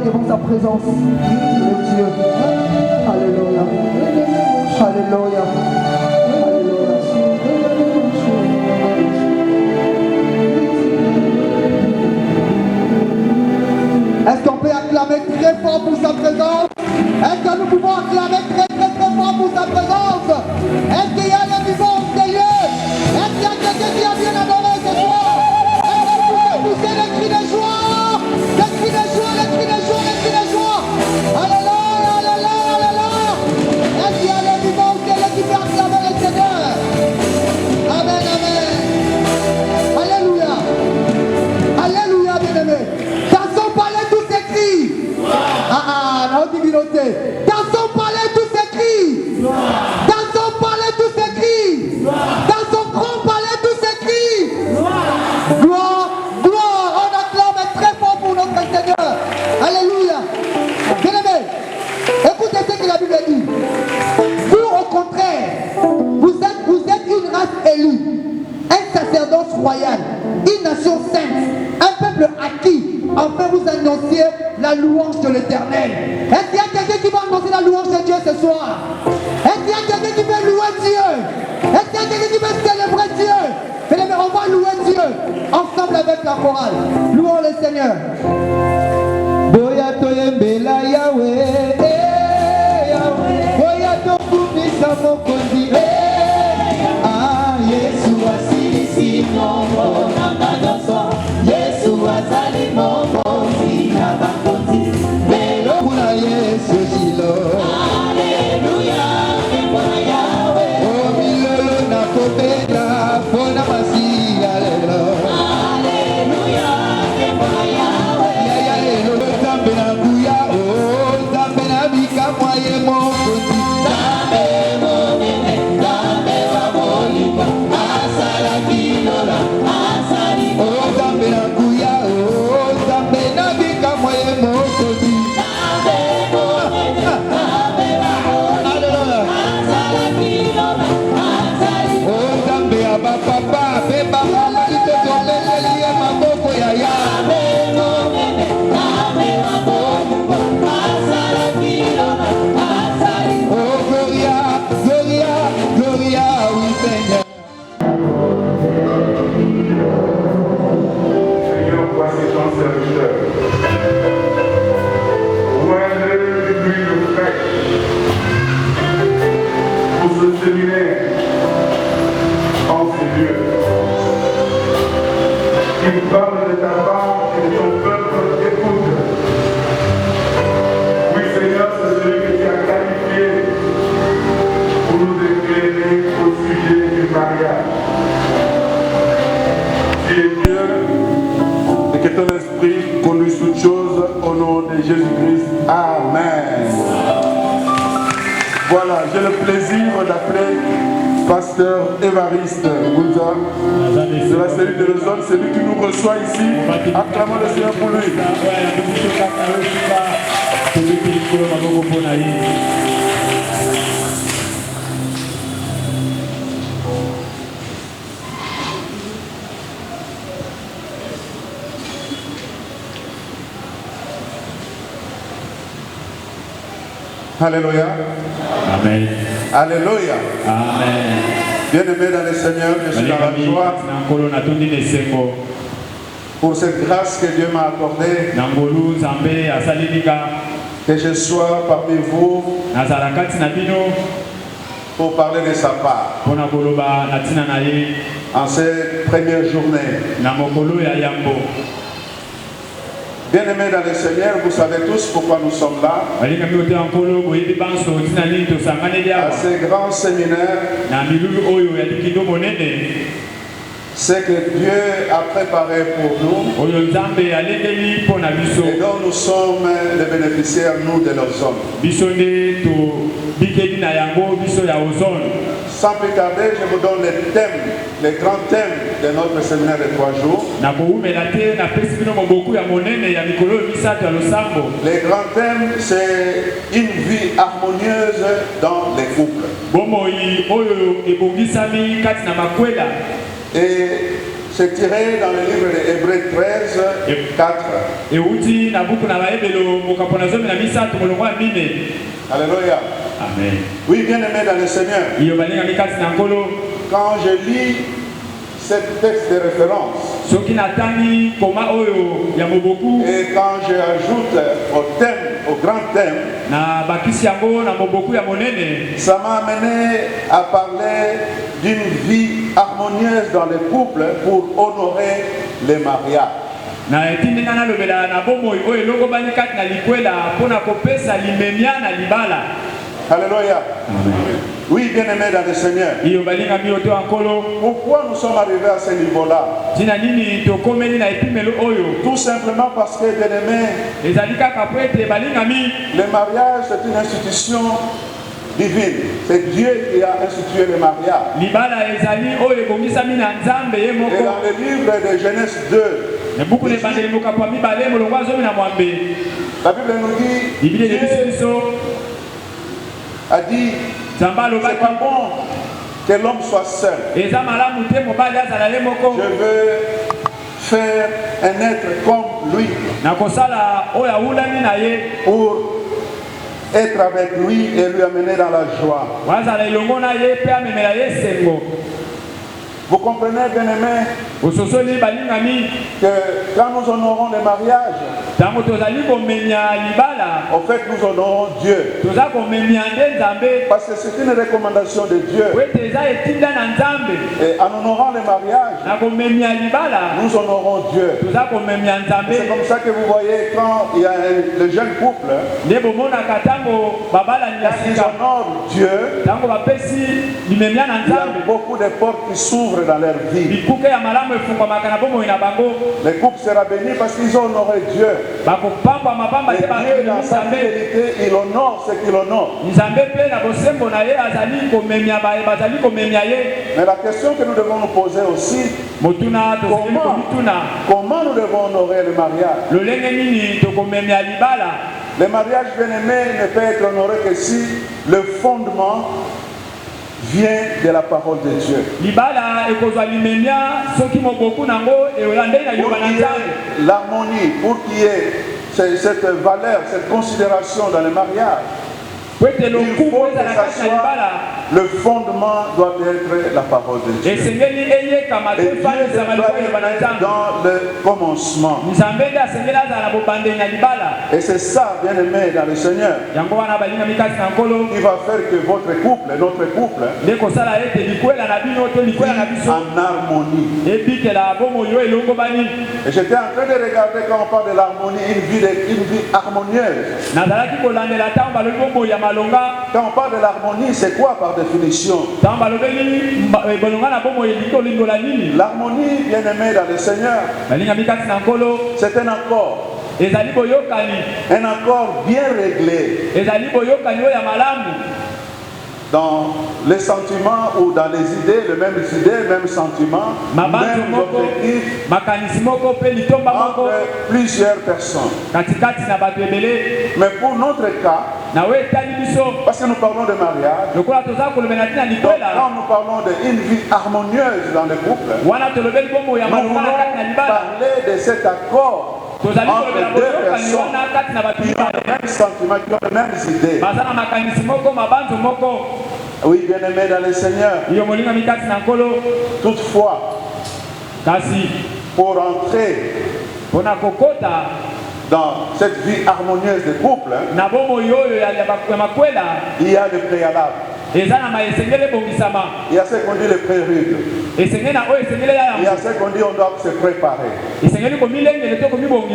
devant sa présence. Le Dieu. Alléluia. Alléluia. Est-ce qu'on peut acclamer très fort pour sa présence? Est-ce que nous pouvons acclamer très fort pour sa présence? Est-ce qu'il y a le vivant des lieux? Est-ce qu'il y a quelqu'un qui a bien adoré ce soir? Est-ce que vous pouvez pousser les cris de joie? Les cris de joie, les cris de joie, les cris de joie. Alléluia, alléluia, alléluia. Est-ce qu'il y a le vivant des lieux qui peut acclamer le Seigneur? Amen, amen. Alléluia. Alléluia, bien-aimé. Dans son palais, tous ces cris. Dans son palais, tous ces cris. Dans son palais, tous ces cris. Dans son grand palais, tous ces cris. Gloire, gloire. On acclame très fort pour notre Seigneur. Alléluia. Bien-aimé, écoutez ce que la Bible dit. Vous, au contraire, vous êtes une race élue, un sacerdoce royal, une nation sainte, un peuple acquis. Enfin, vous annonciez la louange de l'Éternel. Est-ce qu'il y a quelqu'un qui va annoncer la louange de Dieu ce soir? Est-ce qu'il y a quelqu'un qui veut louer Dieu? Est-ce qu'il y a quelqu'un qui veut célébrer Dieu? Mais on va louer Dieu ensemble avec la chorale. Louons le Seigneur. Boya toyembela Yahweh, Yahweh. Boya tokubisa mokonzi, ah Yesu asili mongo na madoso. Yesu azali mokonzi na bakonzi. Lelo kuna Yesu jilo. Alléluia, mbona Yahweh. Oh milolo na kopela pona masiya lelo. Alléluia, mbona Yahweh. Ya ya lelo zambe na kuya oh zambe na bika mwaye mokonzi. Zambe monene, zambe wa molimba. Asala kilola, asali. Oh zambe na kuya oh zambe na bika mwaye mokonzi. Zambe monene, zambe wa molimba. Asala kilola, asali. Oh zambe ya bapapa beba mama kitotolelelie maboko ya ya. Zambe monene, zambe wa molimba. Asala kilola, asali. Oh Gloria, Gloria, Gloria, oui Seigneur. Seigneur, voici ton serviteur. Ouvre-le l'huile fraîche pour ce séminaire en ces lieux. Qu'il parle de ta part et de ton peuple écoute. Oui, Seigneur, c'est celui que tu as qualifié pour nous éclairer au sujet du mariage. Tu es Dieu et que ton esprit conduise toutes choses au nom de Jésus-Christ. Amen. Voilà, j'ai le plaisir d'appeler Pasteur Évariste Bouza de la cellule de Lausanne, celui qui nous reçoit ici. Acclamons le Seigneur pour lui. Alléluia. Amen. Alléluia. Amen. Bien-aimé dans le Seigneur, je suis dans la joie pour cette grâce que Dieu m'a accordée, que je sois parmi vous pour parler de sa part en cette première journée. Bien-aimés dans le Seigneur, vous savez tous pourquoi nous sommes là. À ce grand séminaire, ce que Dieu a préparé pour nous et dont nous sommes les bénéficiaires, nous, de nos hommes. Sans plus tarder, je vous donne les thèmes, les grands thèmes de notre séminaire de 3 jours. Les grands thèmes, c'est une vie harmonieuse dans les couples. Et C'est tiré dans le livre de Hébreux 13, 4. Alléluia. Amen. Oui, bien aimé dans le Seigneur. Quand je lis ce texte de référence, et quand je ajoute au thème, au grand thème, ça m'a amené à parler d'une vie harmonieuse dans les couples pour honorer les mariages. Alléluia. Oui, bien aimé dans le Seigneur. Pourquoi nous sommes arrivés à ce niveau-là? Tout simplement parce que, bien aimé, le mariage c'est une institution divine. C'est Dieu qui a institué le mariage. Et dans le livre de Genèse 2, la Bible nous dit, Dieu a dit, c'est pas bon que l'homme soit seul. Je veux faire un être comme lui pour être avec lui et lui amener dans la joie. Vous comprenez, bien aimé, que quand nous honorons le mariage, en fait nous honorons Dieu. Parce que c'est une recommandation de Dieu. Et en honorant le mariage, nous honorons Dieu. C'est comme ça que vous voyez quand il y a le jeune couple, ils honorent Dieu. Il y a beaucoup de portes qui s'ouvrent dans leur vie. Les couples sera béni parce qu'ils ont honoré Dieu. Et Dieu dans sa fidélité, il honore ce qu'il honore. Mais la question que nous devons nous poser aussi, comment nous devons honorer le mariage? Le mariage, bien aimé, ne peut être honoré que si le fondement vient de la parole de Dieu. L'harmonie, pour qu'il y ait cette valeur, cette considération dans le mariage, il faut que ça soit, le fondement doit être la parole de Dieu. Et Dieu doit être dans le commencement. Et c'est ça, bien aimé dans le Seigneur, qui va faire que votre couple, notre couple, vive en harmonie. Et j'étais en train de regarder quand on parle de l'harmonie, une vie harmonieuse. Quand on parle de l'harmonie, c'est quoi par définition? L'harmonie, bien aimé dans le Seigneur, c'est un accord. Un accord bien réglé. Dans les sentiments ou dans les idées, les mêmes sentiments, même objectifs entre plusieurs personnes. Mais pour notre cas, parce que nous parlons de mariage, donc quand nous parlons d'une vie harmonieuse dans le couple, nous voulons parler de cet accord entre deux personnes qui ont les mêmes sentiments, qui ont les mêmes idées. Oui, bien aimé dans le Seigneur. Toutefois, pour entrer dans cette vie harmonieuse de couple, il y a le préalable. Il y a ce qu'on dit le prélude. Il y a ce qu'on dit on doit se préparer. Et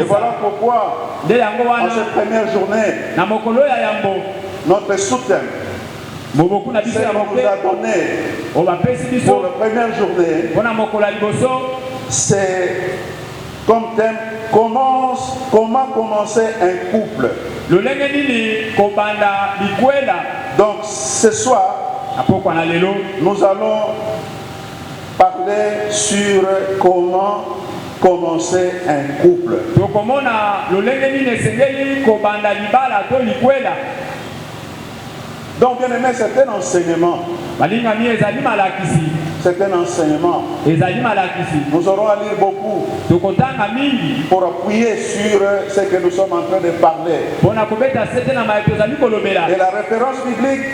voilà pourquoi, en cette première journée, notre soutien, c'est qu'on nous a donné pour la première journée, c'est comme thème, comment commencer un couple. Donc ce soir, nous allons parler sur comment commencer un couple. Donc bien aimé, c'est un enseignement. C'est un enseignement. Nous aurons à lire beaucoup pour appuyer sur ce que nous sommes en train de parler. Et la référence biblique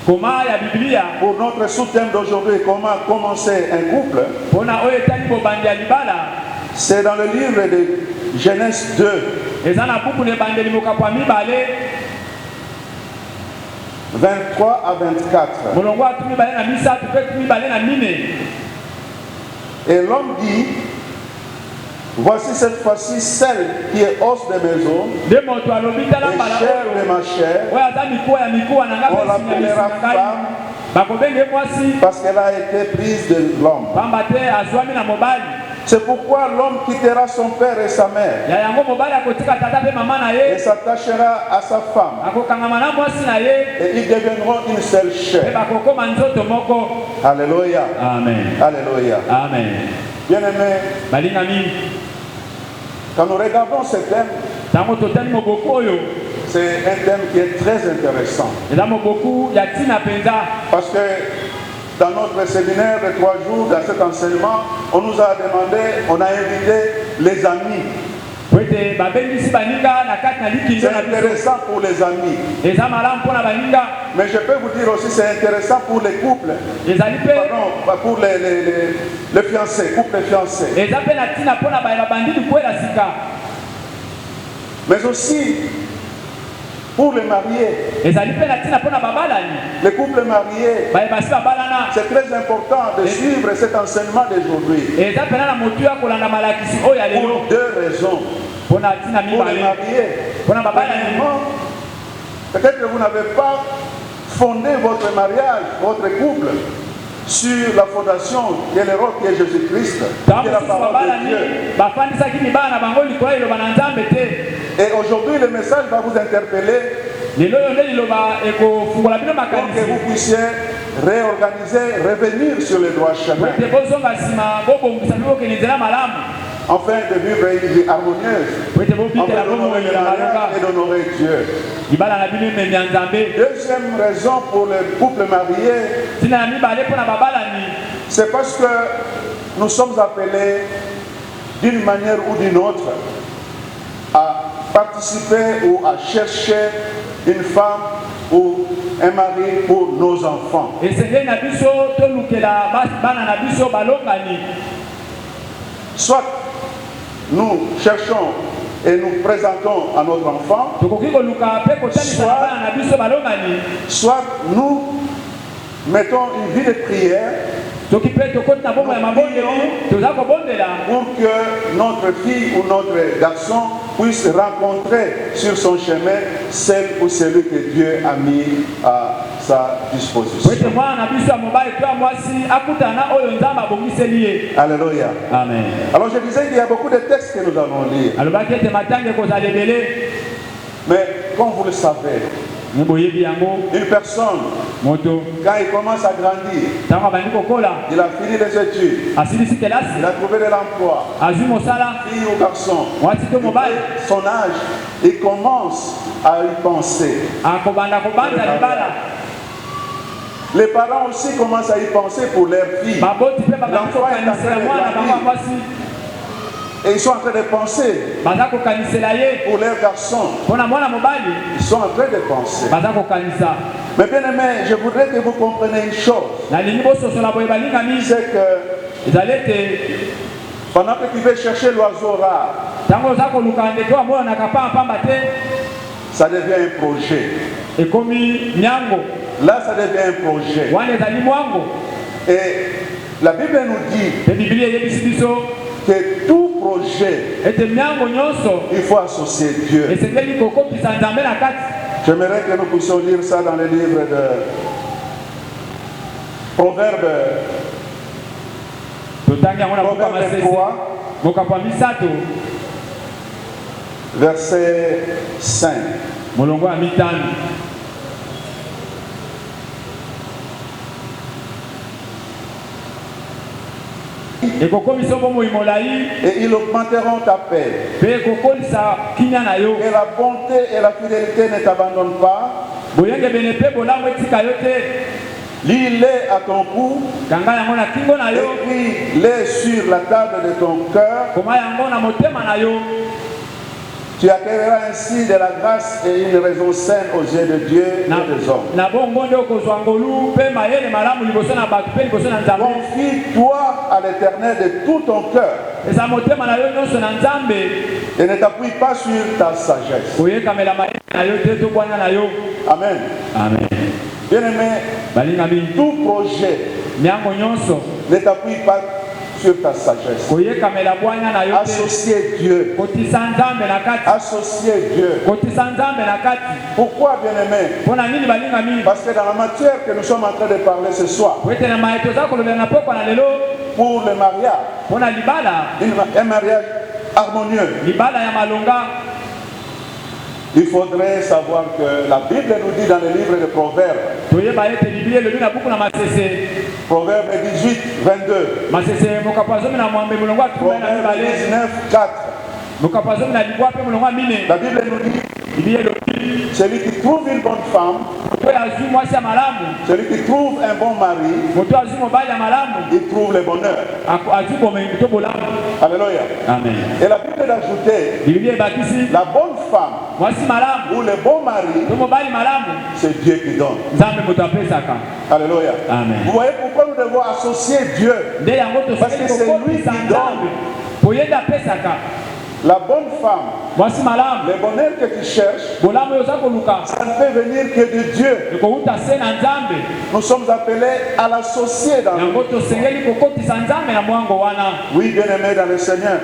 pour notre sous-thème d'aujourd'hui, comment commencer un couple, c'est dans le livre de Genèse 2. 23 à 24. Et l'homme dit, voici cette fois-ci celle qui est os de mes os et chair de ma chair. On l'appellera femme parce qu'elle a été prise de l'homme. C'est pourquoi l'homme quittera son père et sa mère et s'attachera à sa femme et ils deviendront une seule chair. Alléluia. Amen. Alléluia. Amen. Bien-aimés, quand nous regardons ce thème, c'est un thème qui est très intéressant. Parce que dans notre séminaire de 3 jours, dans cet enseignement, on nous a demandé, on a invité les amis. C'est intéressant pour les amis. Mais je peux vous dire aussi, c'est intéressant pour les couples. Pardon, pour les fiancés, couples fiancés. Mais aussi pour les mariés, les couples mariés, c'est très important de suivre cet enseignement d'aujourd'hui. Pour 2 raisons. Pour les mariés, peut-être que vous n'avez pas fondé votre mariage, votre couple, sur la fondation qui est le roc qui est Jésus-Christ, qui est la parole de Dieu. Et aujourd'hui, le message va vous interpeller pour que vous puissiez réorganiser, revenir sur les droits chemins, afin de vivre une vie harmonieuse, afin d'honorer le mariage et d'honorer Dieu. Deuxième raison pour les couples mariés, c'est parce que nous sommes appelés d'une manière ou d'une autre à participer ou à chercher une femme ou un mari pour nos enfants. Soit nous cherchons et nous présentons à notre enfant, soit nous mettons une vie de prière pour que notre fille ou notre garçon puisse rencontrer sur son chemin celle ou celui que Dieu a mis à sa disposition. Alléluia. Amen. Alors je disais qu'il y a beaucoup de textes que nous allons lire. Mais comme vous le savez, une personne, quand il commence à grandir, il a fini les études, il a trouvé de l'emploi, fille ou garçon, son âge, il commence à y penser. Les parents aussi commencent à y penser pour leur fille. L'enfant est en train de grandir. Et ils sont en train de penser pour leurs garçons. Ils sont en train de penser. Mais bien aimé, je voudrais que vous compreniez une chose. C'est que pendant que tu veux chercher l'oiseau rare, ça devient un projet. Là, ça devient un projet. Et la Bible nous dit que tout projet, il faut associer Dieu. J'aimerais que nous puissions lire ça dans le livre de Proverbes 3, verset 5. Et ils augmenteront ta paix. Que la bonté et la fidélité ne t'abandonnent pas. Lis-les à ton cou. Écris-les sur la table de ton cœur. Tu acquériras ainsi de la grâce et une raison saine aux yeux de Dieu et des hommes. Confie-toi à l'Éternel de tout ton cœur et ne t'appuie pas sur ta sagesse. Amen. Amen. Bien-aimé, tout projet ne t'appuie pas sur ta sagesse. Associer Dieu. Associer Dieu. Pourquoi, bien-aimé? Parce que dans la matière que nous sommes en train de parler ce soir, pour le mariage, un mariage harmonieux, il faudrait savoir que la Bible nous dit dans le livre de Proverbes, Proverbe 18, 22, Proverbe 19, 4, la Bible nous dit, celui qui trouve une bonne femme, celui qui trouve un bon mari, il trouve le bonheur. Alléluia. Amen. Et la Bible d'ajouter, la bonne femme ou le bon mari, c'est Dieu qui donne. Alléluia. Amen. Vous voyez pourquoi nous devons associer Dieu? Parce que c'est lui qui donne. La bonne femme, le bonheur que tu cherches, ça ne peut venir que de Dieu. Nous sommes appelés à l'associer dans le monde. Oui, bien-aimés dans le Seigneur,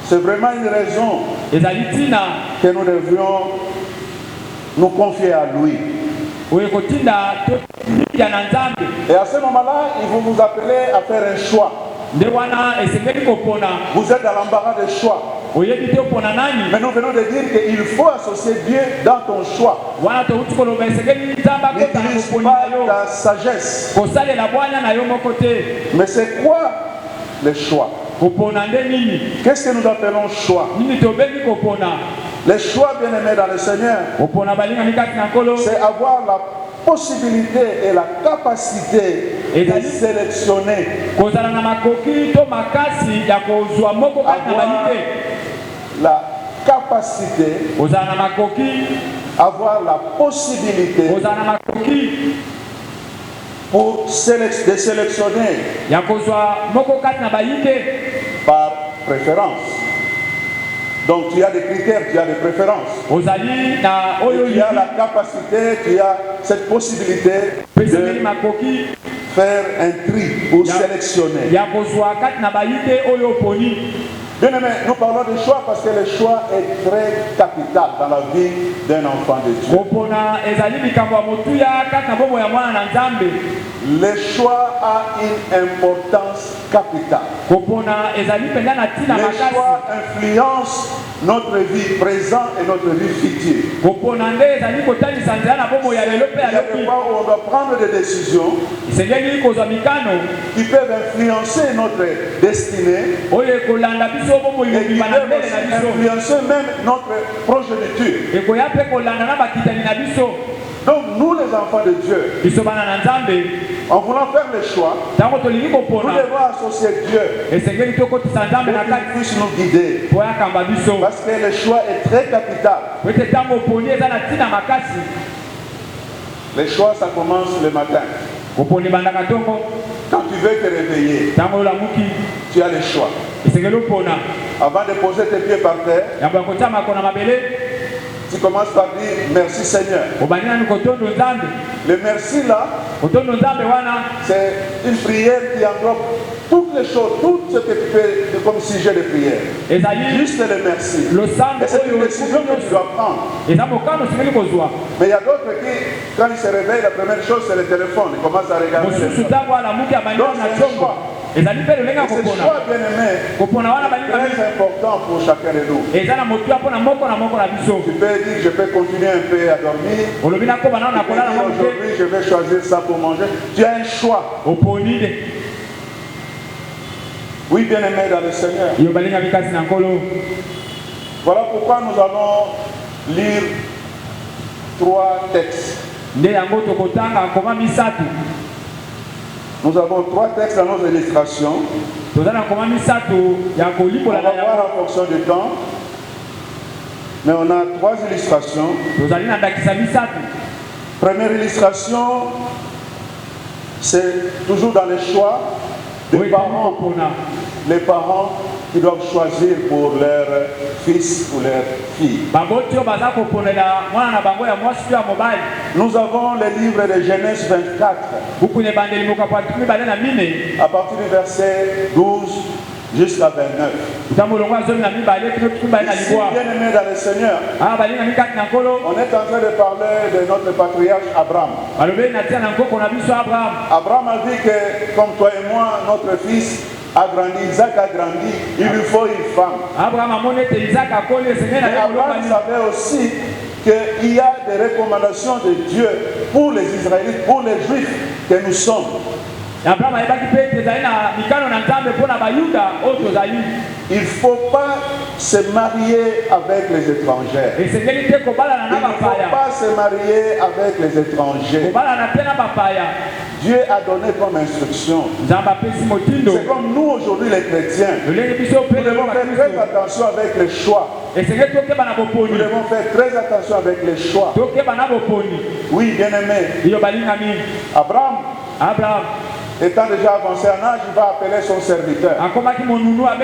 c'est vraiment une raison que nous devrions nous confier à lui. Et à ce moment-là, il va vous appeler à faire un choix. Vous êtes dans l'embarras des choix. Mais nous venons de dire qu'il faut associer Dieu dans ton choix. N'utilise pas ta sagesse. Mais c'est quoi le choix? Qu'est-ce que nous appelons choix? Le choix, bien-aimé dans le Seigneur, c'est avoir la possibilité et la capacité de sélectionner, avoir la capacité, avoir la possibilité pour de sélectionner par préférence. Donc tu as des critères, tu as des préférences. Tu as la capacité, tu as cette possibilité de faire un tri ou sélectionner. Bien aimé, nous parlons de choix parce que le choix est très capital dans la vie d'un enfant de Dieu. Le choix a une importance capitale. Le choix influence notre vie présente et notre vie future. Il y a des fois où on doit prendre des décisions qui peuvent influencer notre destinée et qui peuvent influencer même notre progéniture. Donc nous les enfants de Dieu, en voulant faire le choix, nous devons associer Dieu pour qu'il puisse nous guider. Parce que le choix est très capital. Le choix, ça commence le matin. Quand tu veux te réveiller, tu as le choix. Avant de poser tes pieds par terre, tu commences par dire merci Seigneur. Le merci là, c'est une prière qui englobe toutes les choses, tout ce que tu fais comme sujet de prière. Juste le merci. Et c'est une décision que tu dois prendre. Mais il y a d'autres qui, quand ils se réveillent, la première chose c'est le téléphone. Ils commencent à regarder. Donc c'est un choix. Et ce choix, bien-aimé, est très important pour chacun de nous. Tu peux dire, je peux continuer un peu à dormir. Tu peux dire, aujourd'hui, je vais choisir ça pour manger. Tu as un choix. Oui, bien-aimé dans le Seigneur. Voilà pourquoi nous allons lire 3 textes. Nous avons 3 textes dans nos illustrations. On va voir en fonction du temps. Mais on a 3 illustrations. Première illustration, c'est toujours dans les choix des parents. Les parents qui doivent choisir pour leur fils ou leur fille. Nous avons le livre de Genèse 24. À partir du verset 12 jusqu'à 29. Ici, bien aimé dans le Seigneur, on est en train de parler de notre patriarche Abraham. Abraham a dit que, comme toi et moi, notre fils a grandi, Isaac a grandi, il lui faut une femme. Abraham savait aussi qu'il y a des recommandations de Dieu pour les Israélites, pour les Juifs que nous sommes. Il ne faut pas se marier avec les étrangers. Il ne faut pas se marier avec les étrangers. Dieu a donné comme instruction. C'est comme nous aujourd'hui les chrétiens. Nous devons faire très attention avec les choix. Nous devons faire très attention avec les choix. Oui, bien aimé. Abraham, étant déjà avancé en âge, il va appeler son serviteur.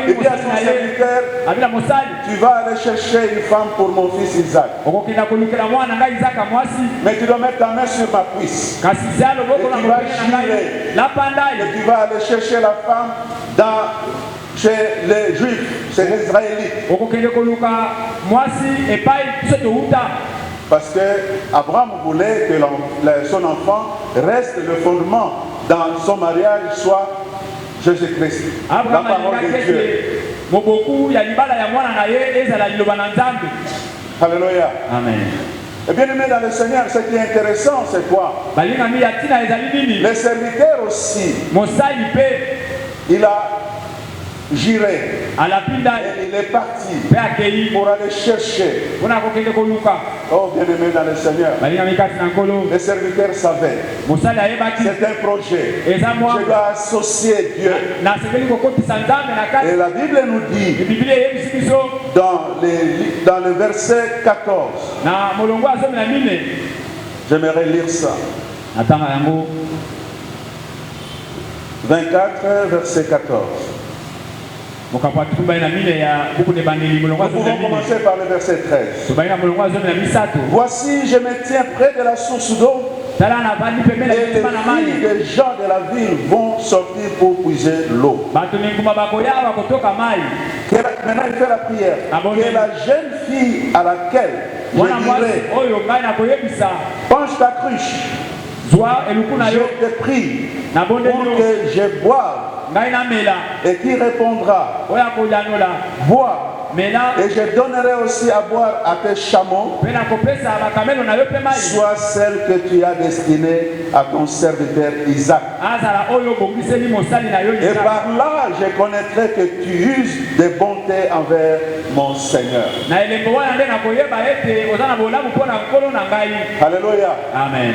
Il dit à son serviteur, tu vas aller chercher une femme pour mon fils Isaac. Mais tu dois mettre ta main sur ma cuisse. Et tu vas jurer. Et tu vas aller chercher la femme chez les Juifs, chez les Israélites. Parce que Abraham voulait que son enfant reste le fondement dans son mariage, soit Jésus-Christ, la parole de Dieu. Alléluia. Amen. Et bien aimé dans le Seigneur, ce qui est intéressant, c'est quoi? Les serviteurs aussi, il a juré et il est parti pour aller chercher. Oh bien aimé dans le Seigneur, les serviteurs savaient, c'est un projet, je dois associer Dieu. Et la Bible nous dit dans le verset 14, j'aimerais lire ça, 24 verset 14. Nous pouvons commencer par le verset 13. Voici, je me tiens près de la source d'eau, et les filles des gens de la ville vont sortir pour puiser l'eau. Maintenant il fait la prière. Que la jeune fille à laquelle je dirai, penche ta cruche, je te prie pour que je boive. Et qui répondra, bois, et je donnerai aussi à boire à tes chameaux, soit celle que tu as destinée à ton serviteur Isaac. Et par là, je connaîtrai que tu uses de bonté envers mon Seigneur. Alléluia. Amen.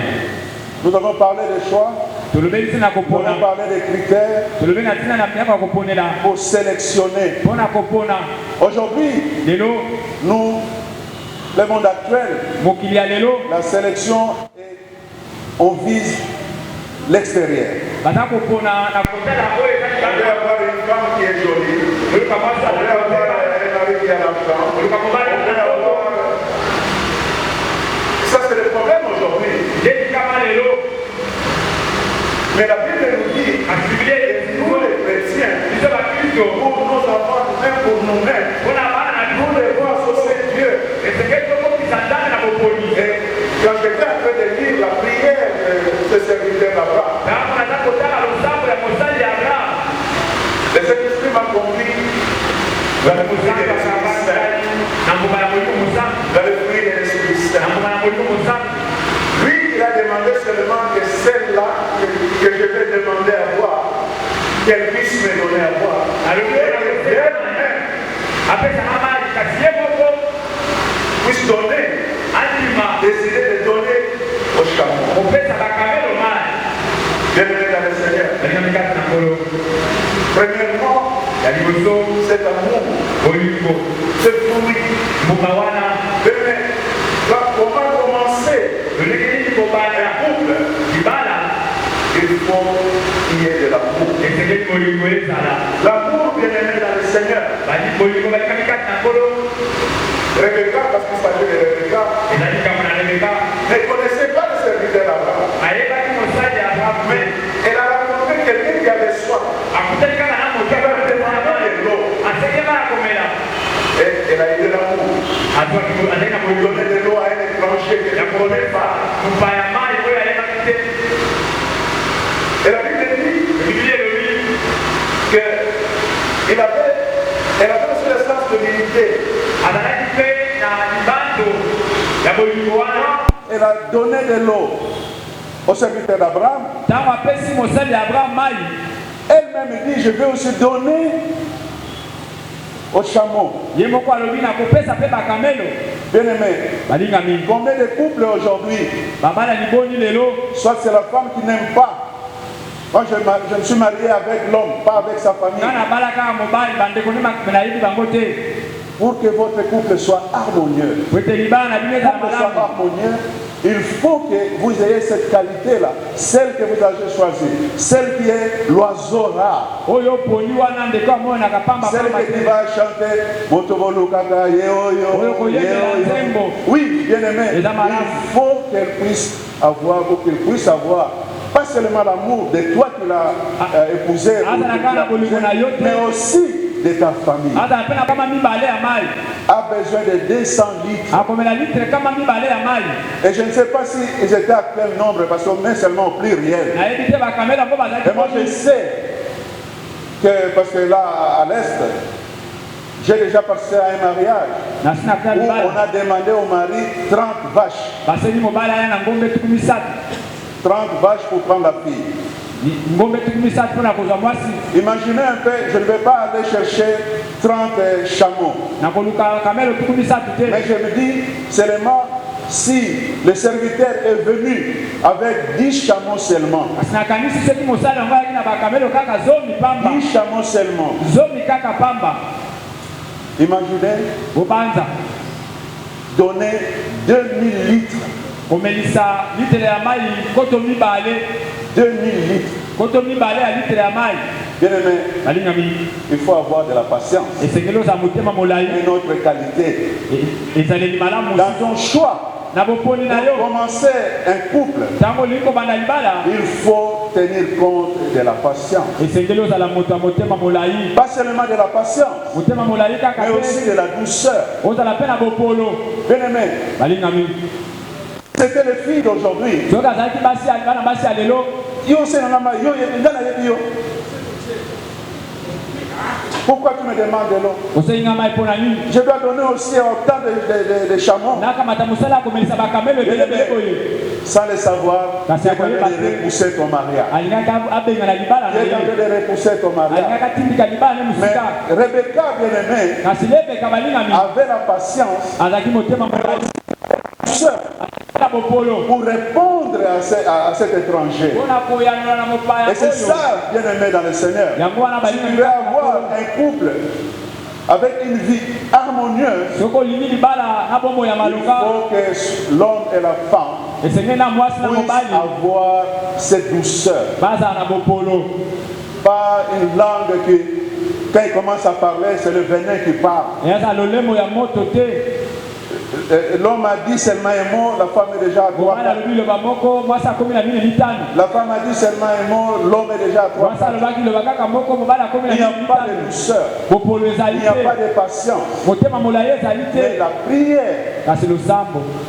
Nous avons parlé des choix. Nous avons parlé des critères pour sélectionner. Aujourd'hui, nous, le monde actuel, la sélection, on vise l'extérieur. On veut avoir une femme qui est jolie. On veut avoir un mari qui a l'argent. Ça, c'est le problème aujourd'hui. Mais la Bible nous dit, nous les chrétiens, pour nos enfants, même pour nous-mêmes, nous devons associer Dieu. Et quand quelqu'un fait de lire la prière de ce serviteur d'Abraham, le Saint-Esprit m'a conduit dans le fruit de l'Esprit Saint. Dans le fruit de l'Esprit Saint. Lui, il a demandé seulement que celle-là que je vais demander à boire, qu'elle puisse me donner à boire. Puisse donner, décider de donner au chameau. Premièrement, cet amour, ce fruit, comment commencer le couple? Il faut qu'il y ait de l'amour. L'amour bien-aimé dans le Seigneur. Rebecca, parce qu'il s'agit de Rebecca, ne connaissait pas le serviteur d'Abraham. Mais elle a rencontré quelqu'un qui avait soif. Qui avait demandé de l'eau. Et elle a eu de l'amour. Pour donner de l'eau à un étranger qui ne connaît pas. Et la Bible dit qu'elle avait aussi le sens de l'unité. Elle a donné de l'eau au serviteur d'Abraham. Elle-même dit, je vais aussi donner au chameau. Bien-aimé, combien de couples aujourd'hui, soit c'est la femme qui n'aime pas. Moi, je me suis marié avec l'homme, pas avec sa famille. Pour que votre couple soit harmonieux, il faut que vous ayez cette qualité-là, celle que vous avez choisie, celle qui est l'oiseau rare, celle qui va chanter oui, bien aimé, il faut qu'elle puisse avoir, ou qu'il puisse avoir pas seulement l'amour de toi qui l'as épousé, mais aussi de ta famille. A besoin de 200 litres. Et je ne sais pas si ils étaient à quel nombre, parce qu'on met seulement au pluriel. Et moi je sais que, parce que là à l'Est, j'ai déjà passé à un mariage où on a demandé au mari 30 vaches. 30 vaches pour prendre la fille. Imaginez un peu, je ne vais pas aller chercher 30 chameaux. Mais je me dis seulement si le serviteur est venu avec 10 chameaux seulement. 10 chameaux seulement. Imaginez donner 2000 litres. 2000 litres. Bien aimé, il faut avoir de la patience. Une autre qualité. Dans ton choix, pour commencer un couple, il faut tenir compte de la patience. Pas seulement de la patience, mais aussi de la douceur. Bien aimé, c'était les filles d'aujourd'hui. Pourquoi tu me demandes de l'eau? Je dois donner aussi autant de chameaux. Sans le savoir, tu es en train de repousser ton mariage. Tu es en train de repousser ton mariage. Mais Rebecca, bien-aimée, avait la patience pour répondre à cet étranger. Et c'est ça, bien-aimé dans le Seigneur. Si tu veux avoir un couple avec une vie harmonieuse, il faut que l'homme et la femme puissent avoir cette douceur. Pas une langue qui, quand il commence à parler, c'est le venin qui parle. L'homme a dit seulement un mot, la femme est déjà à 3. La femme a dit seulement un mot, l'homme est déjà à 3. Il n'y a pas de douceur, il n'y a pas de patience. Mais la prière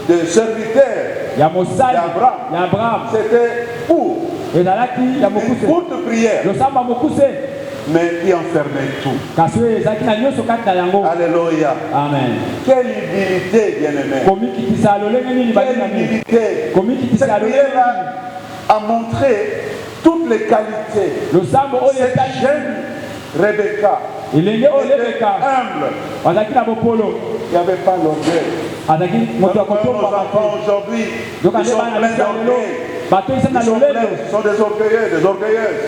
de serviteur d'Abraham, c'était pour une courte prière, mais qui enfermait tout. Alléluia. Amen. Quelle humilité, bien-aimé. Quelle humilité. Cette prière-là a montré toutes les qualités. Cette jeune Rebecca était humble. Il n'y avait pas l'orgueil. Nos enfants aujourd'hui, ils sont pleins d'orgueil. sont des orgueilleux, des orgueilleuses.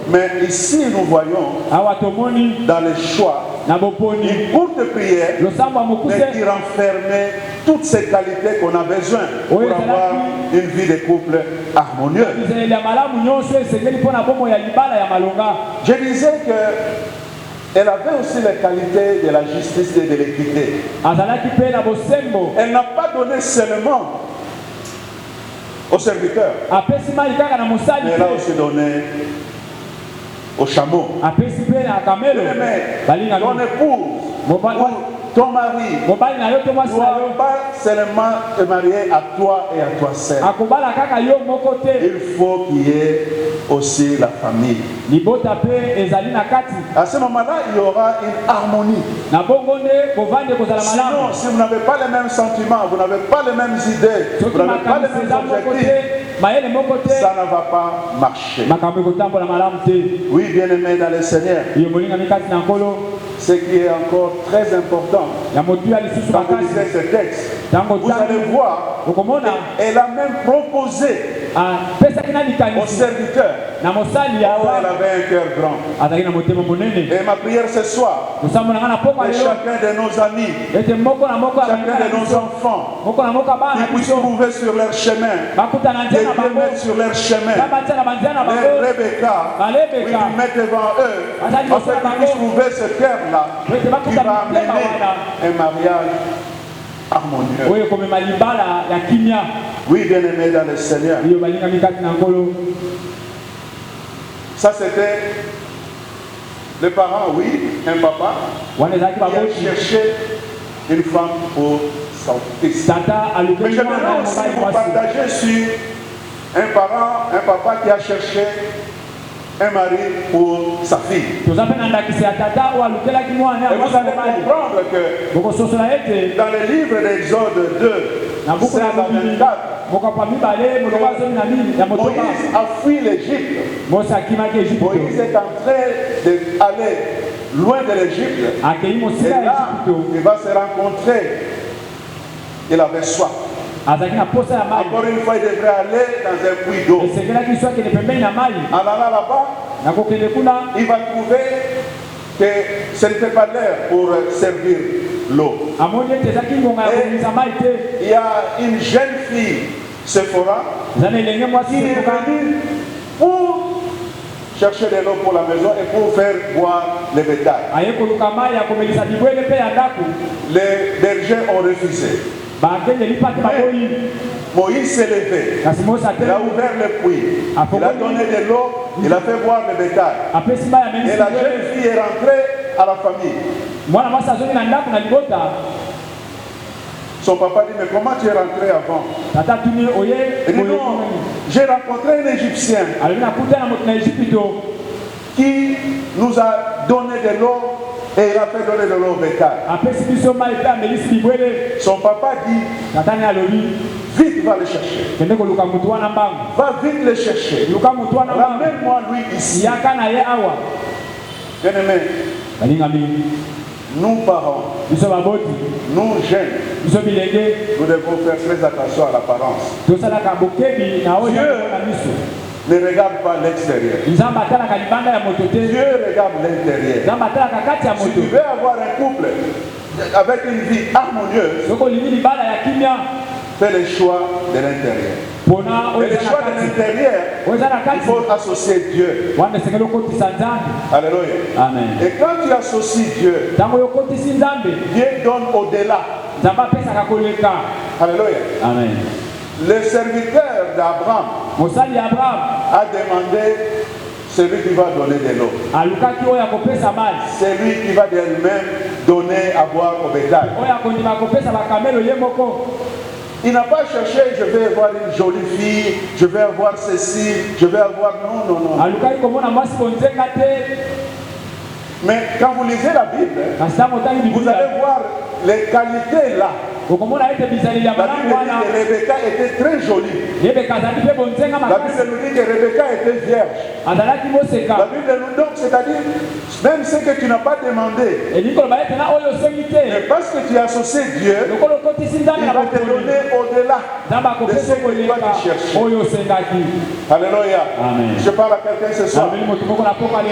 Mais ici, nous voyons dans les choix une courte prière mais qui renfermait toutes ces qualités qu'on a besoin pour avoir une vie de couple harmonieuse. Je disais qu'elle avait aussi les qualités de la justice et de l'équité. Elle n'a pas donné seulement aux serviteurs, mais elle a aussi donné au chameau. Ton épouse, ton mari ne doit pas seulement te marier à toi et à toi seul. Il faut qu'il y ait aussi la famille. À ce moment-là, il y aura une harmonie. Sinon, si vous n'avez pas les mêmes sentiments, vous n'avez pas les mêmes idées, vous n'avez pas les mêmes objectifs, ça ne va pas marcher. Oui, bien-aimés dans le Seigneur, ce qui est encore très important, quand vous lisez ce texte, vous allez voir qu'elle a même proposé aux serviteurs. Elle avait un cœur grand. Et ma prière ce soir, que chacun de nos amis, chacun de nos enfants, qui puissent trouver sur leur chemin, des mettre sur leur chemin, les Rebecca, qui mettent devant eux, afin qu'ils puissent trouver ce cœur-là qui va amener un mariage harmonieux. Oui, bien-aimés dans le Seigneur. Ça, c'était les parents, oui, un papa qui a cherché une femme pour son fils. Mais j'aimerais aussi vous partager sur un parent, un papa qui a cherché un mari pour sa fille. Et vous allez comprendre que dans le livre d'Exode 2, 16 à 24, Moïse a fui l'Égypte. Moïse est en train d'aller loin de l'Égypte. Et là, il va se rencontrer. Il avait soif. Encore une fois, il devrait aller dans un puits d'eau. En allant là-bas, il va trouver que ce n'était pas l'heure pour servir l'eau. Il y a une jeune fille, Sephora, qui est venue pour chercher de l'eau pour la maison et pour faire boire les bétails. Les bergers ont refusé. Moïse s'est levé, il a ouvert le puits, il a donné de l'eau, il a fait boire le bétail. Et la jeune fille est rentrée à la famille. Son papa dit, mais comment tu es rentré avant? Il dit, non, j'ai rencontré un Égyptien qui nous a donné de l'eau et il a fait donner de l'eau au bétail. Son papa dit, vite va le chercher. Va vite le chercher. Ramène-moi lui ici. Bien-aimés, nous parents, nous jeunes, nous devons faire très attention à l'apparence. Dieu ne regarde pas l'extérieur. Dieu regarde l'intérieur. Si tu veux avoir un couple avec une vie harmonieuse, fais le choix de l'intérieur. Et le choix de l'intérieur, il faut associer Dieu. Alléluia. Amen. Et quand tu associes Dieu, Dieu donne au-delà. Alléluia. Amen. Le serviteur d'Abraham a demandé celui qui va donner de l'eau. Celui qui va d'elle-même donner à boire au bétail. Il n'a pas cherché, je vais avoir une jolie fille, je vais avoir ceci, je vais avoir... Non, non, non. Mais quand vous lisez la Bible, vous allez voir les qualités là. La Bible dit que Rebecca était très jolie. La Bible nous dit que Rebecca était vierge. La Bible nous donne, c'est-à-dire, même ce que tu n'as pas demandé, mais parce que tu as associé Dieu, il va te donner au-delà de ce que toi tu cherches. Alléluia. Amen. Je parle à quelqu'un ce soir. Je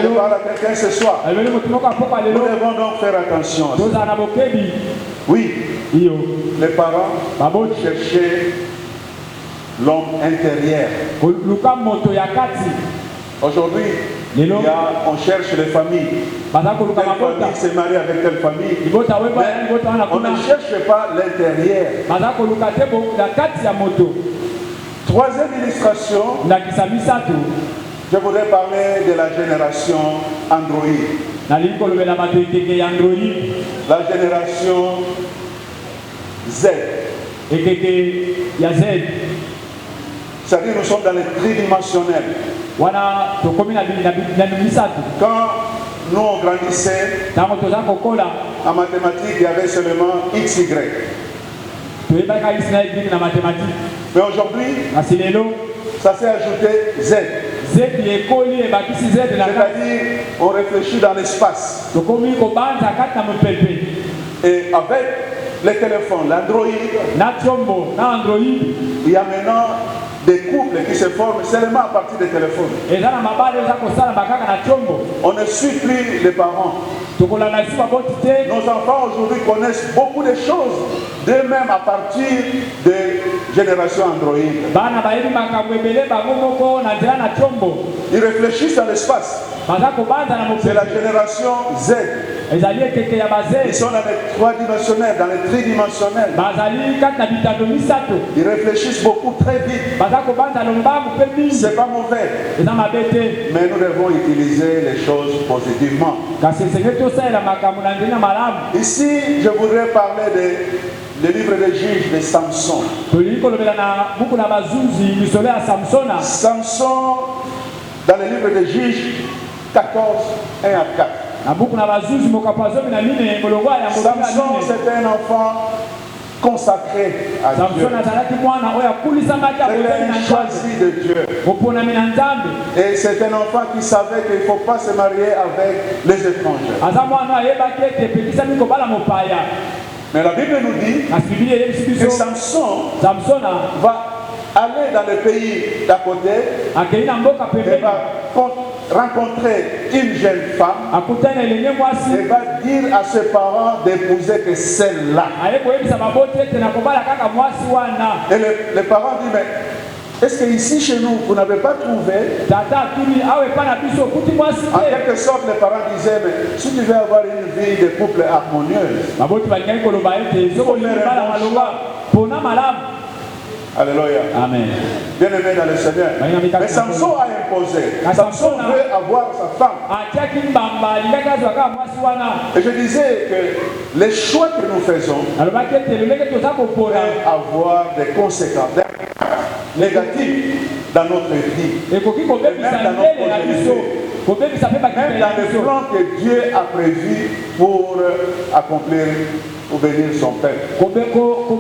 parle à quelqu'un ce soir. Nous devons donc faire attention à ça. Oui, les parents cherchaient l'homme intérieur. Aujourd'hui, on cherche les familles. Telle famille s'est mariée avec telle famille. Mais on ne cherche pas l'intérieur. Troisième illustration, je voudrais parler de la génération Android. La génération Z. C'est-à-dire nous sommes dans le tridimensionnel. Quand nous on grandissait, en mathématiques, il y avait seulement XY. Mais aujourd'hui, ça s'est ajouté Z. C'est-à-dire, on réfléchit dans l'espace. Et avec les téléphones, l'Android, il y a maintenant des couples qui se forment seulement à partir des téléphones. On ne suit plus les parents. Nos enfants aujourd'hui connaissent beaucoup de choses d'eux-mêmes à partir des générations Android. Ils réfléchissent à l'espace. C'est la génération Z. Ils sont dans les trois dimensionnels, dans les tridimensionnels. Ils réfléchissent beaucoup très vite. C'est pas mauvais. Mais nous devons utiliser les choses positivement. Ici, je voudrais parler des livres des juges de Samson. Samson, dans le livre des juges 14, 1 à 4. Samson, c'était un enfant consacré à Dieu. C'était un choisi de Dieu. Et c'est un enfant qui savait qu'il ne faut pas se marier avec les étrangers. Mais la Bible nous dit que Samson va aller dans le pays d'à côté et va rencontrer une jeune femme et va dire à ses parents d'épouser que celle-là. Et les parents disent, mais est-ce que ici chez nous, vous n'avez pas trouvé? En quelque sorte, les parents disaient, mais si tu veux avoir une vie de couple harmonieuse, alléluia. Amen. Bien aimé dans le Seigneur. Mais Samson a imposé. Samson veut avoir sa femme. Et je disais que les choix que nous faisons pourraient avoir des conséquences négatives dans notre vie. Et même dans nos projets. Même dans le plan que Dieu a prévu pour accomplir ou bénir son peuple.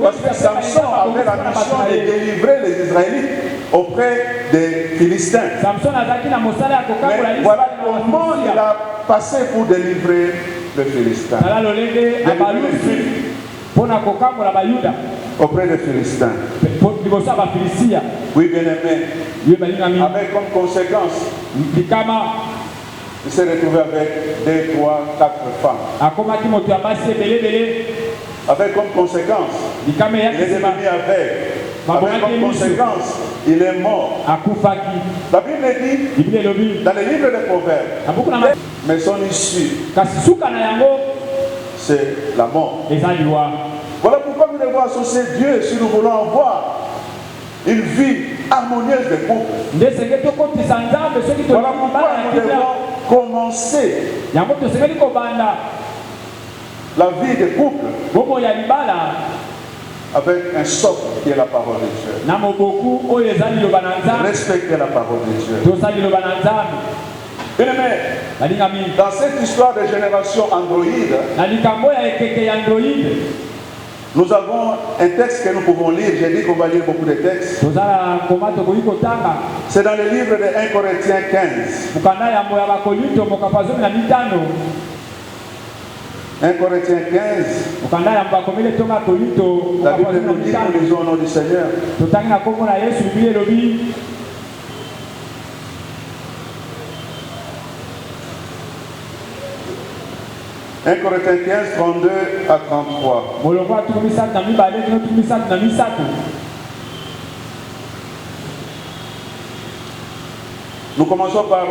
Parce que Samson avait la mission de délivrer les Israélites auprès des Philistins. Mais voilà comment il a passé pour délivrer les Philistins. Auprès des Philistins. Oui, bien aimé. Avec comme conséquence, il s'est retrouvé avec 2, 3, 4 femmes. Avec comme conséquence, il est devenu aveugle. Avec comme conséquence, il est mort. La Bible dit, dans les livres des Proverbes, mais son issue, c'est la mort. Voilà pourquoi nous devons associer Dieu si nous voulons avoir une vie harmonieuse de couple. Voilà pourquoi nous devons commencer la vie de couple avec un socle qui est la parole de Dieu. Respecter la parole de Dieu. Bien aimé, dans cette histoire de génération Android, Nous avons un texte que nous pouvons lire. J'ai dit qu'on va lire beaucoup de textes. C'est dans le livre de 1 Corinthiens 15. 1 Corinthiens 15. La Bible nous dit, nous lisons au nom du Seigneur. 1 Corinthiens 15, 32 à 33. Nous commençons par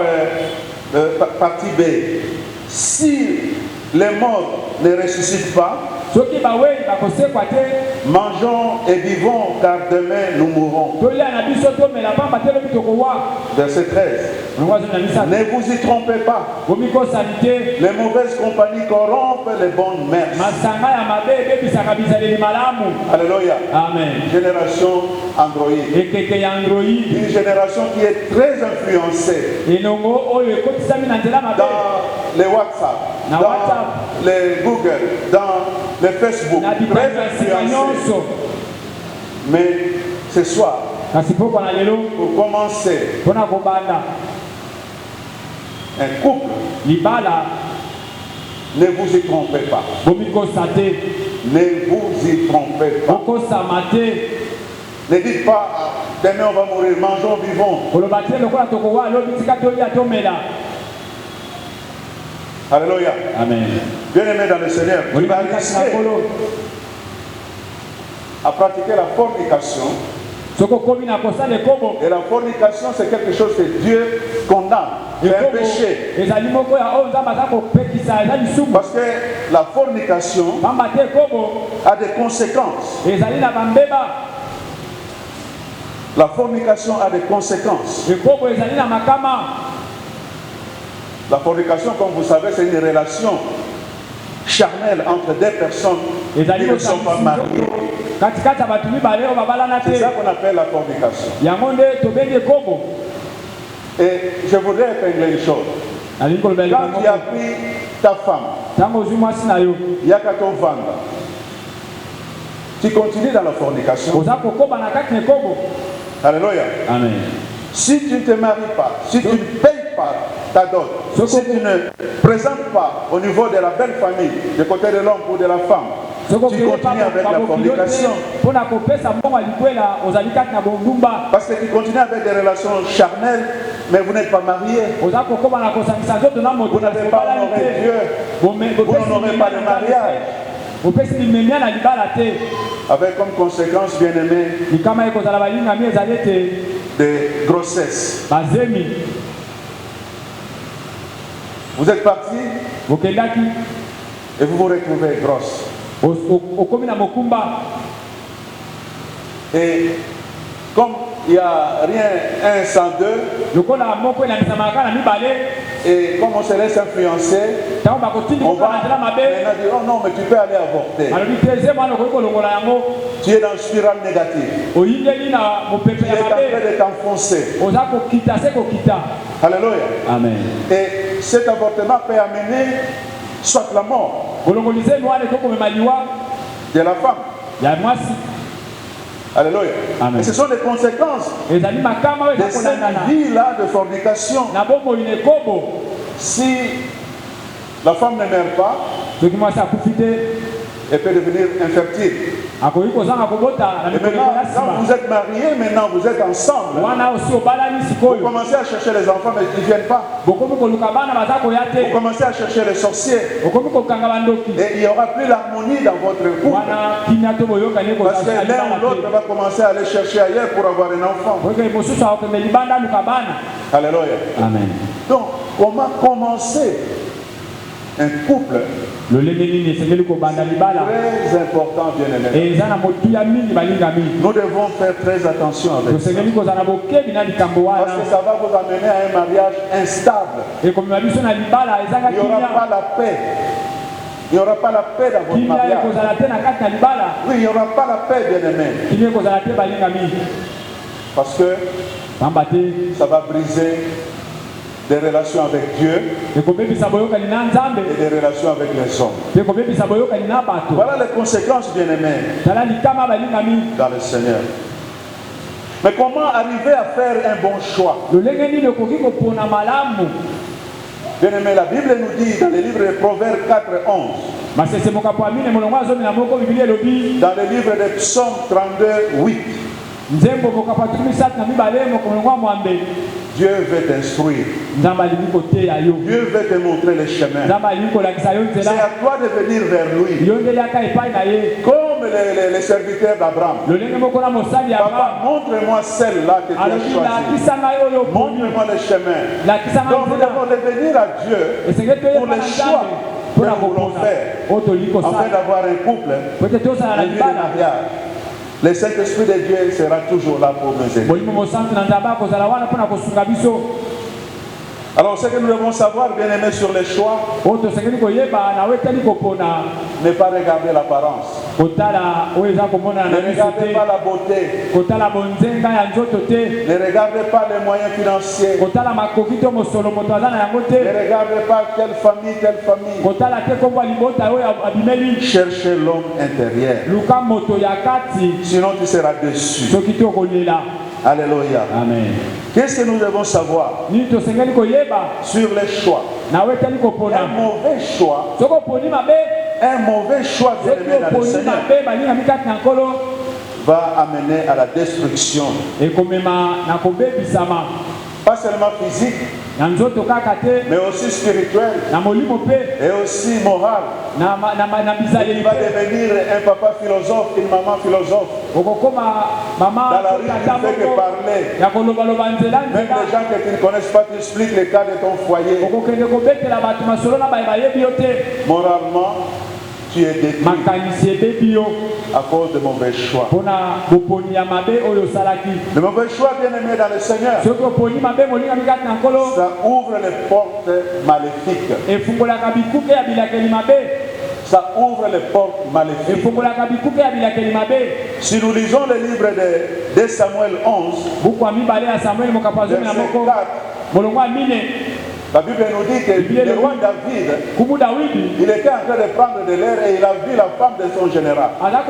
partie B. Si les morts ne ressuscitent pas, mangeons et vivons, car demain nous mourrons. Verset 13. Ne vous y trompez pas. Les mauvaises compagnies corrompent les bonnes mœurs. Alléluia. Amen. Génération Android. Une génération qui est très influencée dans les WhatsApp, dans les Google, dans les Facebook. Très influencée. Mais ce soir, pour commencer, un couple, ne vous y trompez pas. Ne vous y trompez pas. Ne dites pas, demain on va mourir, mangeons, vivons. Alléluia. Amen. Bien-aimé dans le Seigneur, tu vas risquer à pratiquer la fornication. Et la fornication, c'est quelque chose que Dieu condamne. C'est un péché. Parce que la fornication a des conséquences. La fornication a des conséquences. La fornication, comme vous savez, c'est une relation charnelle entre deux personnes qui ne sont pas mariées. C'est ça qu'on appelle la fornication. Et je voudrais épingler une chose. Quand tu as pris ta femme, il y a qu'à ton vendre. Tu continues dans la fornication. Alléluia. Amen. Si tu ne te maries pas, si tu ne payes pas ta dot, si tu ne présentes pas au niveau de la belle famille, du côté de l'homme ou de la femme, tu continues avec la fornication. Parce que tu continues avec des relations charnelles, mais vous n'êtes pas mariés. Vous n'avez pas honoré Dieu. Vous n'honorez pas le mariage. Avec comme conséquence, bien aimé, de grossesse. Vous êtes parti et vous vous retrouvez grosse. Et comme il n'y a rien, un sans deux, et comme on se laisse influencer, on va maintenant dire, oh non, mais tu peux aller avorter. Tu es dans une spirale négative. Tu es en train de t'enfoncer. Alléluia. Amen. Et cet avortement peut amener soit la mort de la femme. Alléluia. Amen. Et ce sont les conséquences de cette vie-là de fornication. Si la femme ne meurt pas, elle peut devenir infertile. Et maintenant, quand vous êtes mariés, maintenant vous êtes ensemble. Vous commencez à chercher les enfants, mais ils ne viennent pas. Vous commencez à chercher les sorciers. Et il n'y aura plus l'harmonie dans votre couple. Parce que l'un ou l'autre va commencer à aller chercher ailleurs pour avoir un enfant. Alléluia. Amen. Donc, comment commencer un couple? Très important, bien-aimé. Nous devons faire très attention avec ça. Parce que ça va vous amener à un mariage instable. Il n'y aura pas la paix. Il n'y aura pas la paix dans votre mariage. Oui, il n'y aura pas la paix, bien-aimé. Parce que ça va briser des relations avec Dieu et des relations avec les hommes. Voilà les conséquences, bien-aimés, dans le Seigneur. Mais comment arriver à faire un bon choix? Bien-aimé, la Bible nous dit dans le livre de Proverbes 4:11, dans le livre de Psaume 32:8, Dieu veut t'instruire. Dieu veut te montrer les chemins. C'est à toi de venir vers lui. Comme les serviteurs d'Abraham. Papa, montre-moi celle-là que tu as choisie. Montre-moi le chemin. Donc nous devons venir à Dieu pour les choix que nous voulons faire, afin d'avoir un couple, un mariage. Le Saint-Esprit de Dieu sera toujours là pour nous aider. Alors, ce que nous devons savoir, bien aimé, sur les choix, ne pas regarder l'apparence. Ne regardez pas la beauté. Ne regardez pas les moyens financiers. Ne regardez pas telle famille. Cherchez l'homme intérieur. Sinon, tu seras déçu. Alléluia. Amen. Qu'est-ce que nous devons savoir sur les choix? Un mauvais choix, bien-aimé dans le Seigneur, va amener à la destruction. Pas seulement physique, mais aussi spirituel et aussi moral. Il va devenir un papa philosophe, une maman philosophe. Dans la rue, tu ne fais que parler. Même les gens que tu ne connais pas, tu expliques le cas de ton foyer. Moralement, tu es détruit à cause de mauvais choix. Le mauvais choix, bien aimé dans le Seigneur, ça ouvre les portes maléfiques. Ça ouvre les portes maléfiques. Si nous lisons le livre de Samuel 11, verset 4, la Bible nous dit que le roi David, il était en train de prendre de l'air et il a vu la femme de son général. Il va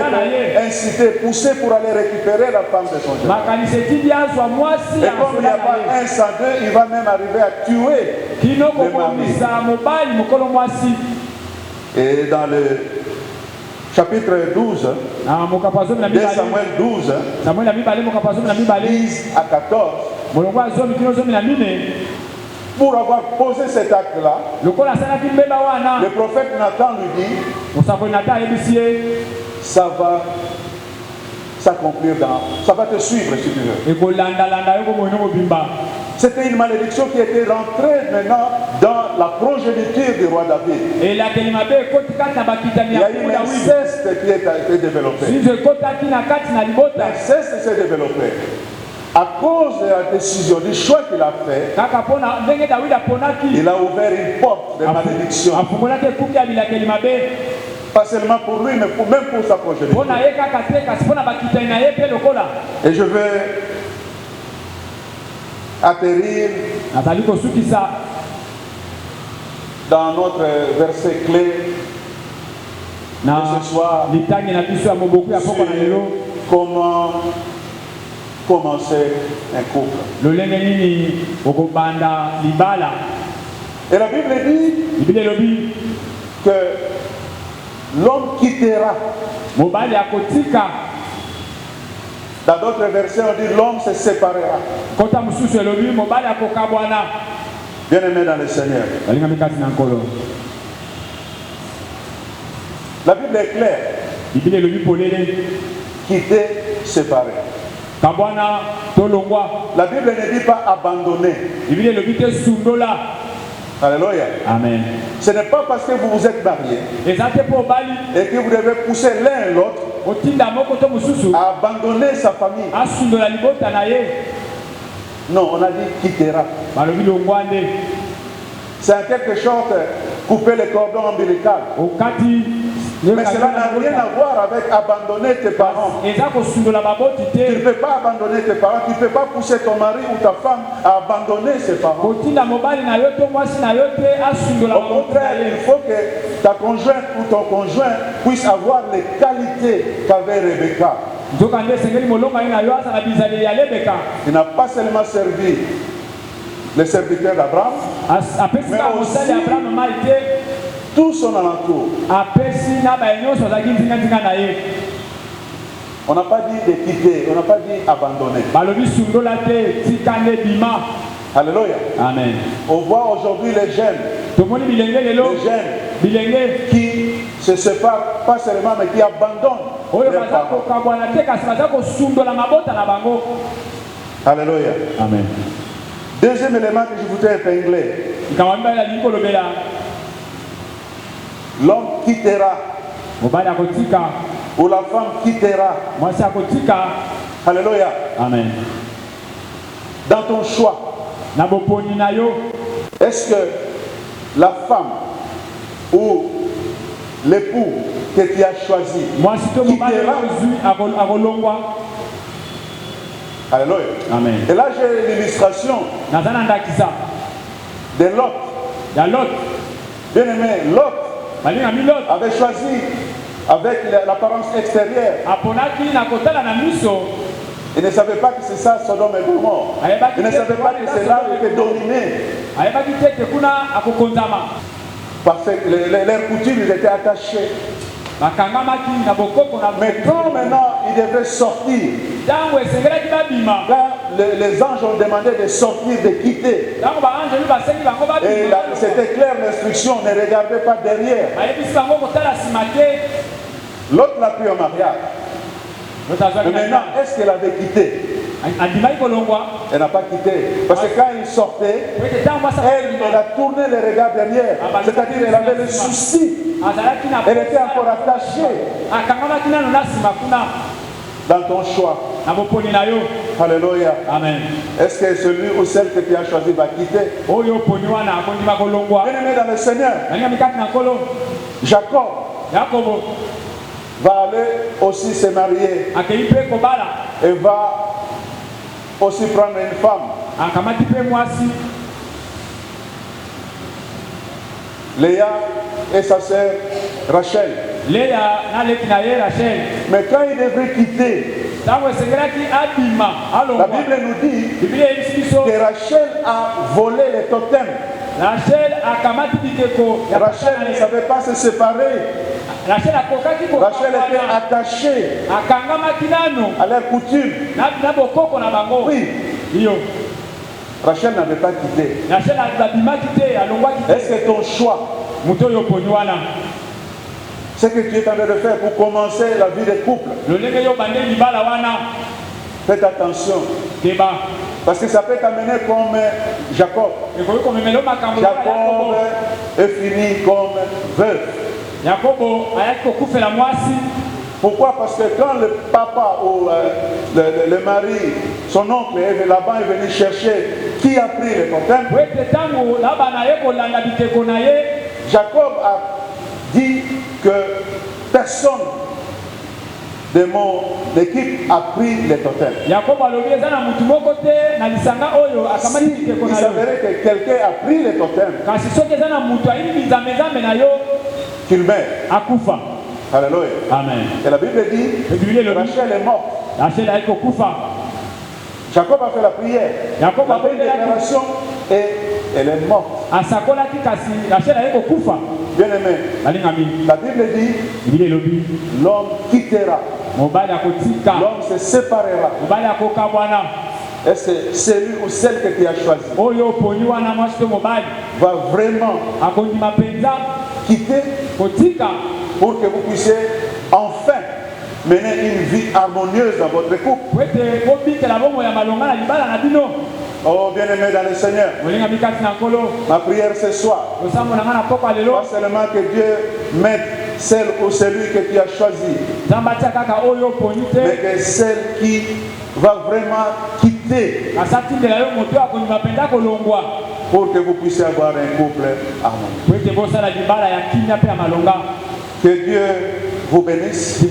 être incité, poussé pour aller récupérer la femme de son général. Et comme il n'y a pas un sans deux, il va même arriver à tuer le mari. Et dans le chapitre 12, de Samuel 12, 10 à 14, pour avoir posé cet acte-là, le prophète Nathan lui dit, ça va s'accomplir ça va te suivre si tu veux. C'était une malédiction qui était rentrée maintenant dans la progéniture du roi David. Il y a eu l'inceste qui a été développé. L'inceste s'est développé. À cause de la décision, du choix qu'il a fait, il a ouvert une porte de malédiction. Pas seulement pour lui, mais même pour sa progéniture. Et je vais atterrir dans notre verset clé de ce soir sur comment commencer un couple. Et la Bible dit que l'homme quittera. Dans d'autres versets, on dit l'homme se séparera. Bien aimé dans le Seigneur. La Bible est claire. Quitter, séparer. La Bible ne dit pas abandonner. Alléluia. Amen. Ce n'est pas parce que vous vous êtes mariés et que vous devez pousser l'un et l'autre à abandonner sa famille. Non, on a dit quittera. C'est en quelque sorte couper le cordon ombilical. Mais cela n'a rien à voir avec abandonner tes parents. Tu ne peux pas abandonner tes parents. Tu ne peux pas pousser ton mari ou ta femme à abandonner ses parents. Au contraire, il faut que ta conjointe ou ton conjoint puisse avoir les qualités qu'avait Rebecca. Il n'a pas seulement servi les serviteurs d'Abraham, mais aussi tout son alentour. On n'a pas dit de quitter, on n'a pas dit abandonner. Alléluia. Amen. On voit aujourd'hui les jeunes qui se séparent, pas seulement, mais qui abandonnent leurs parents. Alléluia. Amen. Deuxième élément que je voudrais épingler. L'homme quittera. Ou la femme quittera. Alléluia. Amen. Dans ton choix, est-ce que la femme ou l'époux que tu as choisi quittera? Alléluia. Amen. Et là j'ai l'illustration de Lot. Bien aimé, Lot avait choisi avec l'apparence extérieure. Il ne savait pas que c'est ça Sodome et Gomorrhe. Il ne savait pas que c'est là où était dominé. Parce que leurs coutumes étaient attachées. Mais quand maintenant il devait sortir, quand les anges ont demandé de sortir, de quitter, et c'était clair l'instruction, ne regardez pas derrière. L'autre l'a pris en mariage. Mais maintenant, est-ce qu'elle avait quitté? Elle n'a pas quitté. Parce que quand il sortait, elle a tourné les regards derrière. C'est-à-dire qu'elle avait le souci. Elle était encore attachée. Dans ton choix. Alléluia. Amen. Est-ce que celui ou celle que tu as choisi va quitter? Bien aimé dans le Seigneur, Jacob va aller aussi se marier et va aussi prendre une femme. Léa et sa sœur Rachel. Mais quand il devait quitter, la Bible nous dit que Rachel a volé les totems. Rachel ne savait pas se séparer. Rachel était attachée à leur coutume. Oui. Rachel n'avait pas quitté. Est-ce que ton choix, ce que tu es en train de faire pour commencer la vie de couple, faites attention. Parce que ça peut t'amener comme Jacob. Jacob est fini comme veuf. Pourquoi? Parce que quand le papa ou le mari, son oncle là-bas est venu chercher qui a pris le totem, Jacob a dit que personne de mon équipe a pris le totem. Il s'avérait que quelqu'un a pris le totem, qu'il meurt. Alléluia. Amen. Et la Bible dit que Rachel est morte. Jacob a fait la prière. Il a fait une déclaration et elle est morte. Bien aimé, la Bible dit l'homme quittera. L'homme se séparera. Est-ce que celui ou celle que tu as choisi va vraiment quitter pour que vous puissiez enfin mener une vie harmonieuse dans votre couple? Oh bien-aimé dans le Seigneur, ma prière ce soir, pas seulement que Dieu mette celle ou celui que tu as choisi, mais que celle qui va vraiment quitter pour que vous puissiez avoir un couple harmonieux. Que Dieu vous bénisse. Que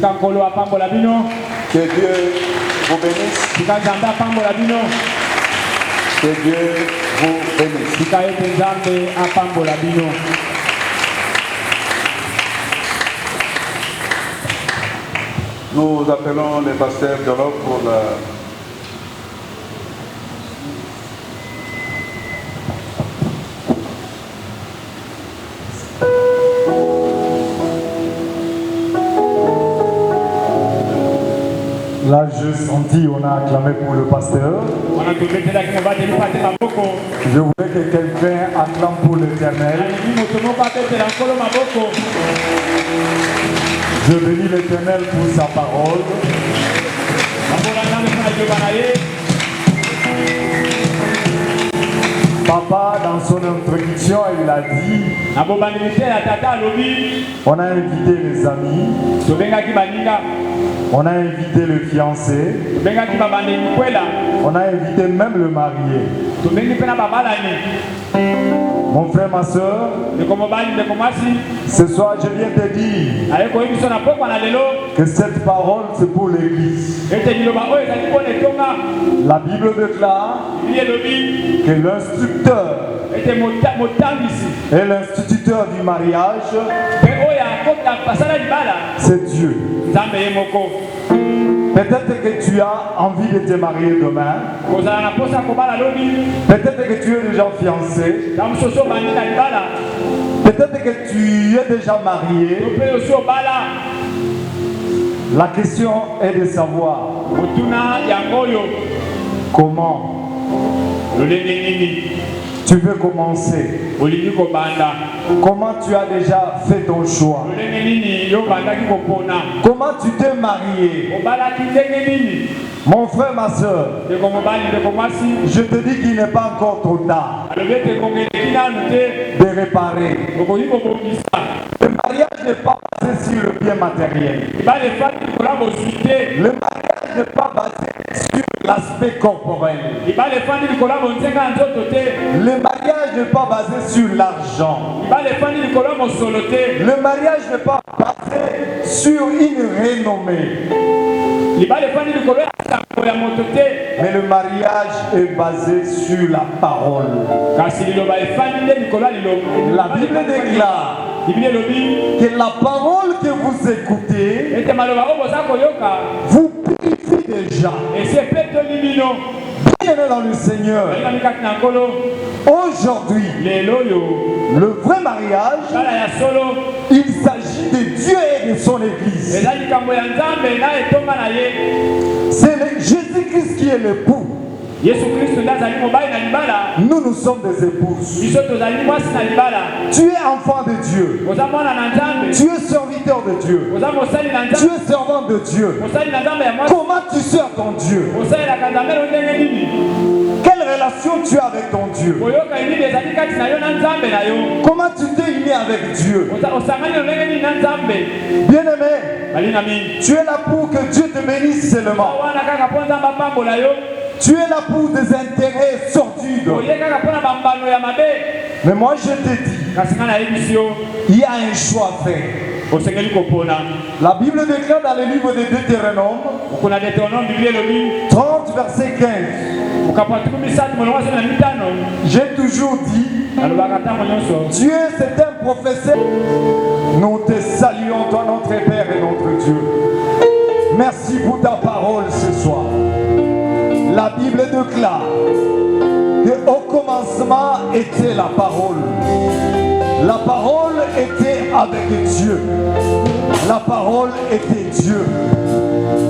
Dieu vous bénisse. Que Dieu vous bénisse. Nous appelons les pasteurs de l'Europe pour la... Là, je sentis, on a acclamé pour le pasteur. Je voulais que quelqu'un acclame pour l'Éternel. Je bénis l'Éternel pour sa parole. Papa, dans son introduction, il a dit, on a invité les amis, on a invité le fiancé, on a invité même le marié. Mon frère, ma soeur, ce soir je viens te dire que cette parole c'est pour l'église. La Bible déclare que l'instructeur et l'instituteur du mariage, c'est Dieu. Peut-être que tu as envie de te marier demain. Peut-être que tu es déjà fiancé. Peut-être que tu es déjà marié. La question est de savoir comment tu veux commencer. Comment tu as déjà fait ton choix? Comment tu t'es marié? Mon frère, ma soeur, je te dis qu'il n'est pas encore trop tard de réparer. Le mariage n'est pas basé sur le bien matériel. Le mariage n'est pas basé sur l'aspect corporel. Le mariage n'est pas basé sur l'argent. Le mariage n'est pas basé sur une renommée. Mais le mariage est basé sur la parole. La Bible déclare que la parole que vous écoutez vous purifie déjà. Bien-aimés dans le Seigneur, aujourd'hui, le vrai mariage, il s'agit de Dieu et de son Église. C'est Jésus-Christ qui est l'époux. Nous, nous sommes des épouses. Tu es enfant de Dieu. Tu es serviteur de Dieu. Tu es servant de Dieu. Comment tu sers ton Dieu? Quelle relation tu as avec ton Dieu? Comment tu t'es uni avec Dieu? Bien-aimé, tu es là pour que Dieu te bénisse seulement. Tu es là pour des intérêts sordides. Mais moi je te dis, il y a un choix à faire. La Bible déclare dans le livre de Deutéronome 30 verset 15. J'ai toujours dit, Dieu c'est un professeur. Nous te saluons toi notre Père et notre Dieu. Merci pour ta parole ce soir. La Bible déclare qu'au commencement était la parole. La parole était avec Dieu. La parole était Dieu.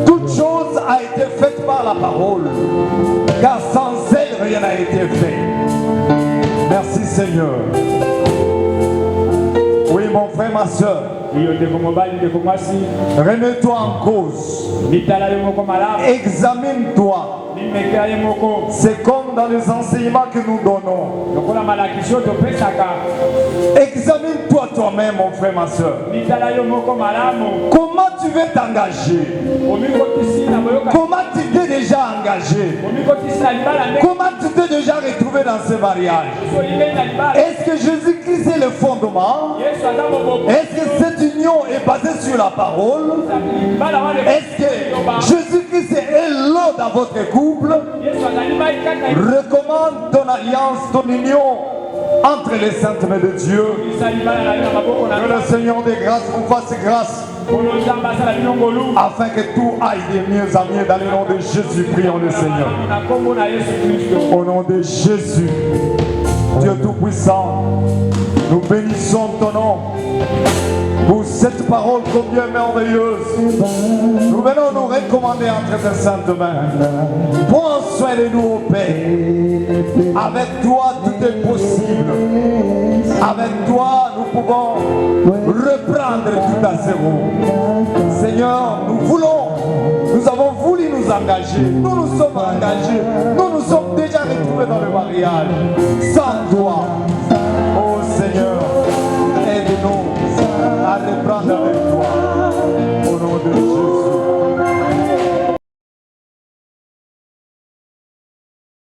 Toute chose a été faite par la parole, car sans elle rien n'a été fait. Merci Seigneur. Oui mon frère, ma soeur, remets-toi en cause. Examine-toi. C'est comme dans les enseignements que nous donnons. Examine-toi toi-même, mon frère, ma soeur. Comment tu veux t'engager? Comment tu t'es déjà engagé? Comment tu t'es déjà retrouvé dans ce mariage? Est-ce que Jésus-Christ est le fondement? Est-ce que c'est une union est basée sur la parole, est-ce que Jésus-Christ est l'eau dans votre couple? Recommande ton alliance, ton union entre les saintes mains de Dieu. Que le Seigneur des grâces vous fasse grâce, afin que tout aille de mieux en mieux dans le nom de Jésus. Prions le Seigneur. Au nom de Jésus, Dieu Tout-Puissant, nous bénissons ton nom pour cette parole combien merveilleuse. Nous venons nous recommander entre tes saintes mains. Prends soin de nous, au Père. Avec toi, tout est possible. Avec toi, nous pouvons reprendre tout à zéro. Seigneur, nous avons voulu nous engager. Nous nous sommes engagés. Nous nous sommes déjà retrouvés dans le mariage. Sans toi, oh Seigneur, aide-nous à reprendre avec toi.